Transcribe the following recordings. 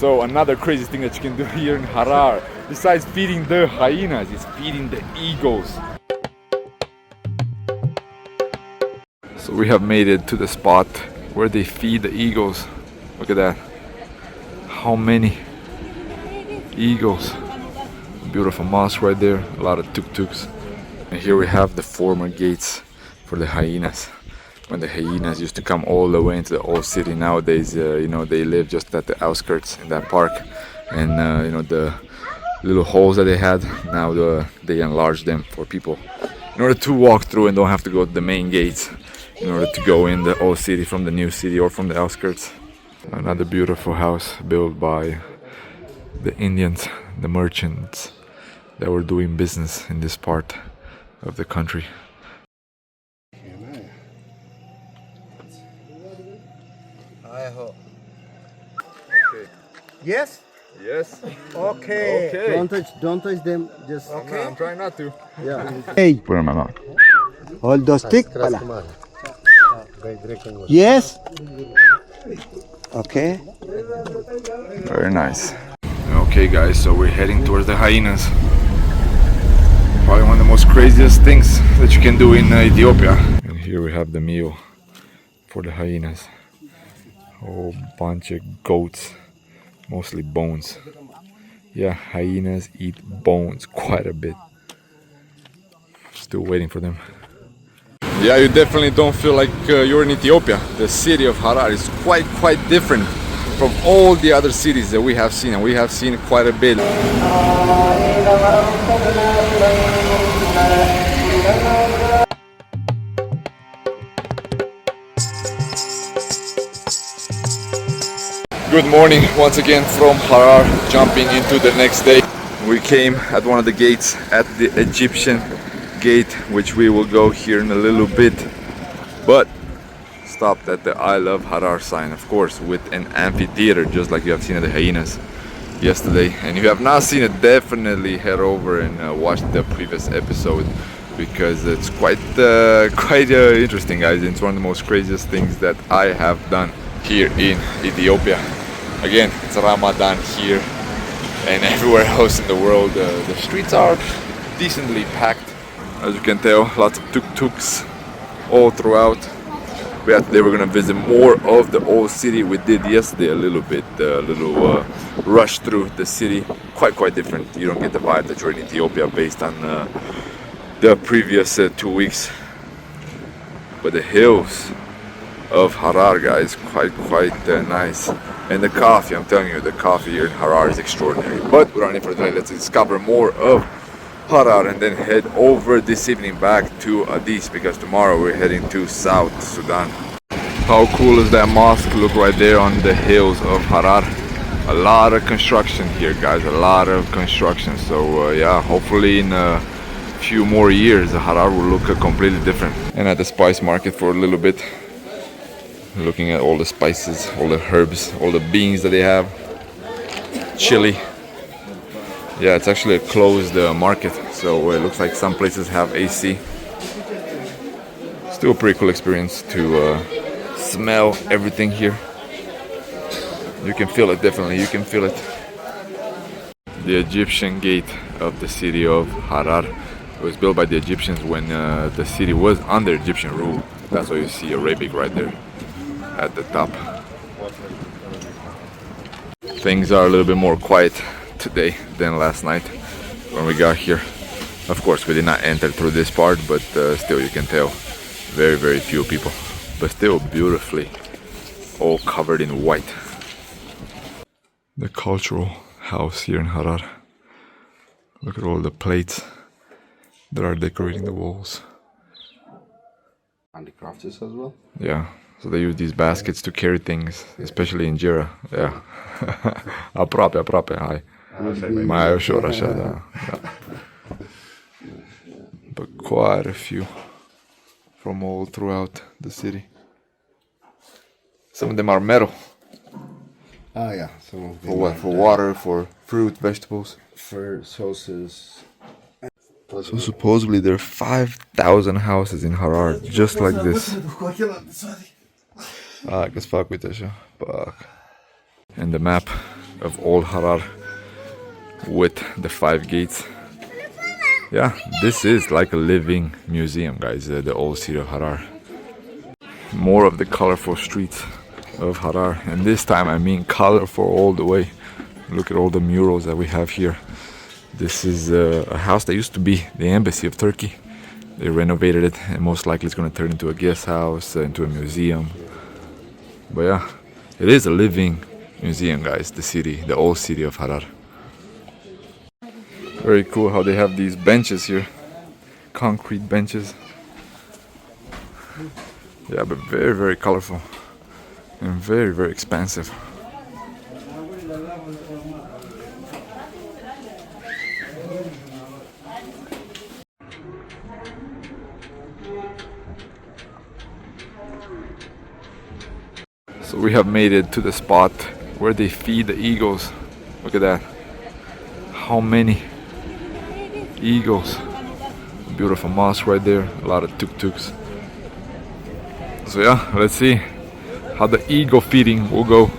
So another crazy thing that you can do here in Harar, besides feeding the hyenas, is feeding the eagles. So we have made it to the spot where they feed the eagles. Look at that. How many eagles. Beautiful mosque right there, a lot of tuk-tuks. And here we have the former gates for the hyenas. When the hyenas used to come all the way into the old city, nowadays, you know, they live just at the outskirts in that park. And, you know, the little holes that they had, now they enlarged them for people in order to walk through and don't have to go to the main gates in order to go in the old city from the new city or from the outskirts. Another beautiful house built by the Indians, the merchants that were doing business in this part of the country. Okay. Yes? Yes. Okay. Okay. Don't touch them. Just Okay. I'm trying not to. yeah. Hey, Put it in my mouth. hold the stick. Yes. Okay. Very nice. Okay guys, so we're heading towards the hyenas. Probably one of the most craziest things that you can do in Ethiopia. And here we have the meal for the hyenas. A whole bunch of goats, mostly bones. Yeah, hyenas eat bones quite a bit. Still waiting for them. Yeah, you definitely don't feel like you're in Ethiopia. The city of Harar is quite different from all the other cities that we have seen, and we have seen quite a bit. Good morning once again from Harar, jumping into the next day. We came at one of the gates at the Egyptian gate, which we will go here in a little bit, but stopped at the I Love Harar sign, of course, with an amphitheater just like you have seen at the hyenas yesterday. And if you have not seen it, definitely head over and watch the previous episode, because it's quite interesting, guys. It's one of the most craziest things that I have done here in Ethiopia. Again, it's Ramadan here and everywhere else in the world. The streets are decently packed, as you can tell. Lots of tuk-tuks all throughout. Today we're gonna visit more of the old city. We did yesterday a little bit, a little rush through the city. Quite different. You don't get the vibe that you're in Ethiopia based on the previous 2 weeks. But the hills of Harar, guys, quite nice. And the coffee, I'm telling you, the coffee here in Harar is extraordinary. But without any further delay, let's discover more of Harar and then head over this evening back to Addis, because tomorrow we're heading to South Sudan. How cool is that mosque? Look right there on the hills of Harar. A lot of construction here, guys, a lot of construction. So yeah, hopefully in a few more years Harar will look completely different. And at the spice market for a little bit, looking at all the spices, all the herbs, all the beans that they have. Chili. Yeah, it's actually a closed market, so it looks like some places have AC. Still a pretty cool experience to smell everything here. You can feel it, definitely, you can feel it. The Egyptian gate of the city of Harar. It was built by the Egyptians when the city was under Egyptian rule. That's why you see Arabic right there at the top. Things are a little bit more quiet today than last night when we got here. Of course, we did not enter through this part, but still you can tell very few people, but still beautifully all covered in white. The cultural house here in Harar. Look at all the plates that are decorating the walls. Handicrafts as well. Yeah, so they use these baskets to carry things, especially in Jira. Yeah. Aproape, hi. Mai ușor așa, da. But quite a few from all throughout the city. Some of them are metal. Yeah. Some of them For what? For water, for fruit, vegetables. for sauces. So supposedly there are 5,000 houses in Harar just like this. Fuck. And the map of old Harar with the 5 gates. Yeah, this is like a living museum, guys, the old city of Harar. More of the colorful streets of Harar, and this time I mean colorful all the way. Look at all the murals that we have here. This is a house that used to be the embassy of Turkey. They renovated it, and most likely it's going to turn into a guest house, into a museum. But yeah, it is a living museum, guys, the city, the old city of Harar. Very cool how they have these benches here, concrete benches. Yeah, but very, very colorful and very, very expansive. So we have made it to the spot where they feed the eagles. Look at that. How many eagles. Beautiful mosque right there. A lot of tuk-tuks. So yeah, let's see how the eagle feeding will go.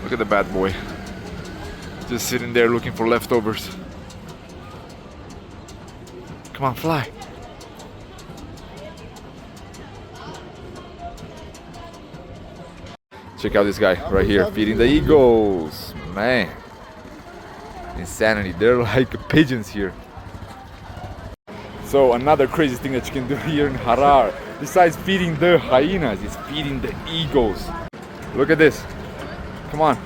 Look at the bad boy. Just sitting there looking for leftovers. Come on, fly. Check out this guy right here feeding the eagles. Man, insanity. They're like pigeons here. So another crazy thing that you can do here in Harar, besides feeding the hyenas, is feeding the eagles. Look at this. Come on.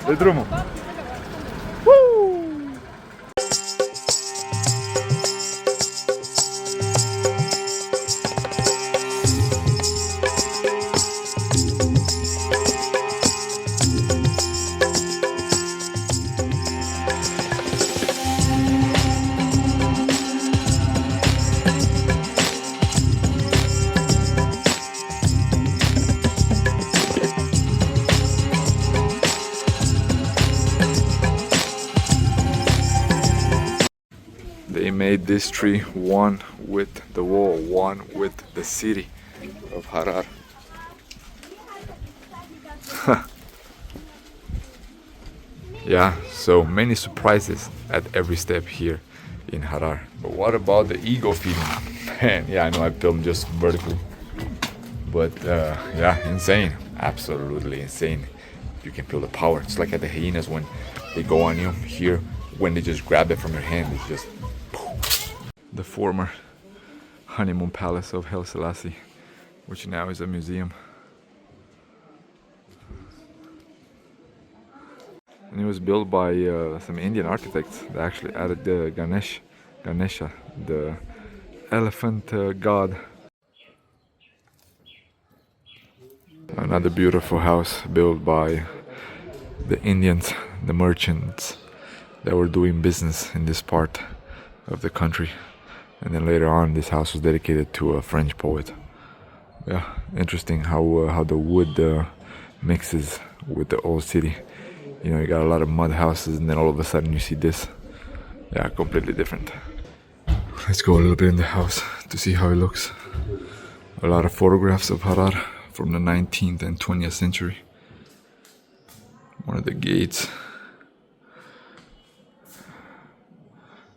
Del drumo. Woo! They made this tree one with the wall, one with the city of Harar. Yeah, so many surprises at every step here in Harar. But what about the eagle feeding? Man, yeah, I know I filmed just vertically. But yeah, insane. Absolutely insane. You can feel the power. It's like at the hyenas when they go on you. Here, when they just grab it from your hand, it's just the former honeymoon palace of Haile Selassie, which now is a museum. And it was built by some Indian architects that actually added the Ganesha, the elephant god. Another beautiful house built by the Indians, the merchants that were doing business in this part of the country. And then later on, this house was dedicated to a French poet. Yeah, interesting how the wood mixes with the old city. You know, you got a lot of mud houses, and then all of a sudden you see this. Yeah, completely different. Let's go a little bit in the house to see how it looks. A lot of photographs of Harar from the 19th and 20th century. One of the gates.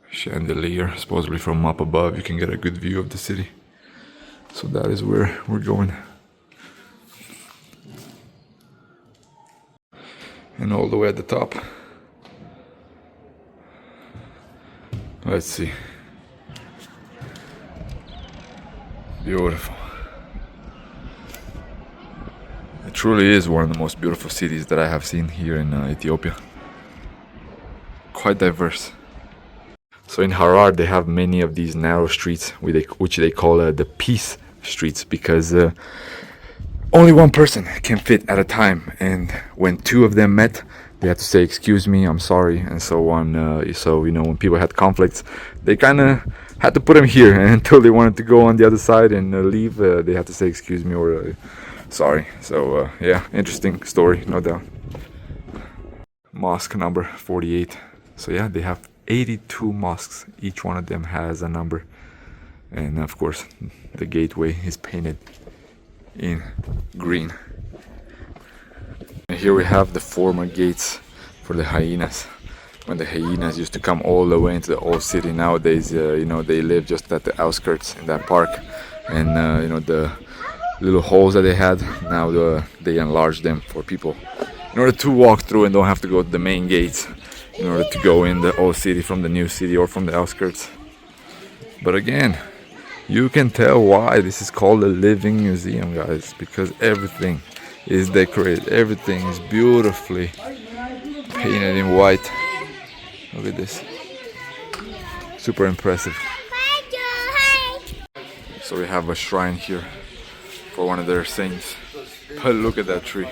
Chandelier, supposedly from up above you can get a good view of the city. So that is where we're going. And all the way at the top, let's see. Beautiful. It truly is one of the most beautiful cities that I have seen here in Ethiopia. Quite diverse. So in Harar, they have many of these narrow streets, which they call the peace streets, because only one person can fit at a time. And when two of them met, they had to say, "Excuse me, I'm sorry," and so on. So, you know, when people had conflicts, they kind of had to put them here. And until they wanted to go on the other side and leave, they had to say, "Excuse me," or "Sorry." So, yeah, interesting story, no doubt. Mosque number 48. So, yeah, they have 82 mosques. Each one of them has a number, and of course the gateway is painted in green. here we have the former gates for the hyenas. When the hyenas used to come all the way into the old city, nowadays, you know, they live just at the outskirts in that park. And, you know, the little holes that they had, now they enlarged them for people in order to walk through and don't have to go to the main gates in order to go in the old city from the new city or from the outskirts. But again, you can tell why this is called a living museum, guys, because everything is decorated, everything is beautifully painted in white. Look at this, super impressive. So we have a shrine here for one of their saints, but look at that tree.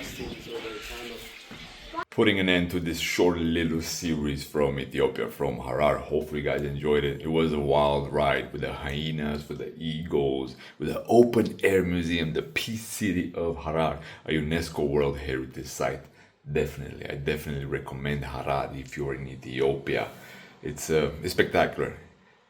Putting an end to this short little series from Ethiopia, from Harar. Hopefully you guys enjoyed it. It was a wild ride with the hyenas, with the eagles, with the open air museum, the Peace City of Harar, a UNESCO World Heritage Site. Definitely, I definitely recommend Harar if you're in Ethiopia. It's spectacular.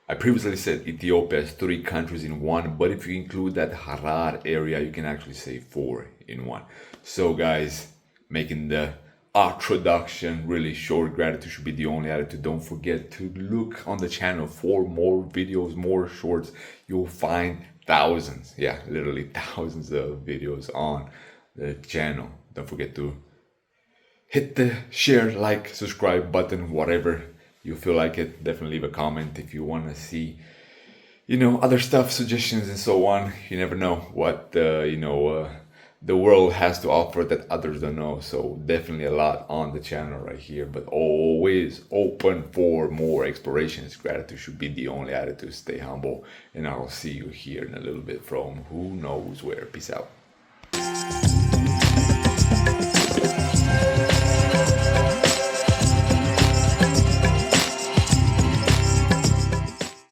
I previously said Ethiopia has 3 countries in one, but if you include that Harar area, you can actually say 4 in one. So guys, making the introduction really short. Gratitude should be the only attitude. Don't forget to look on the channel for more videos, more shorts. You'll find thousands, yeah, literally thousands of videos on the channel. Don't forget to hit the share, like, subscribe button, whatever you feel like it. Definitely leave a comment if you want to see, you know, other stuff, suggestions and so on. You never know what the world has to offer that others don't know. So definitely a lot on the channel right here, but always open for more explorations. Gratitude should be the only attitude. Stay humble, and I'll see you here in a little bit from who knows where. Peace out.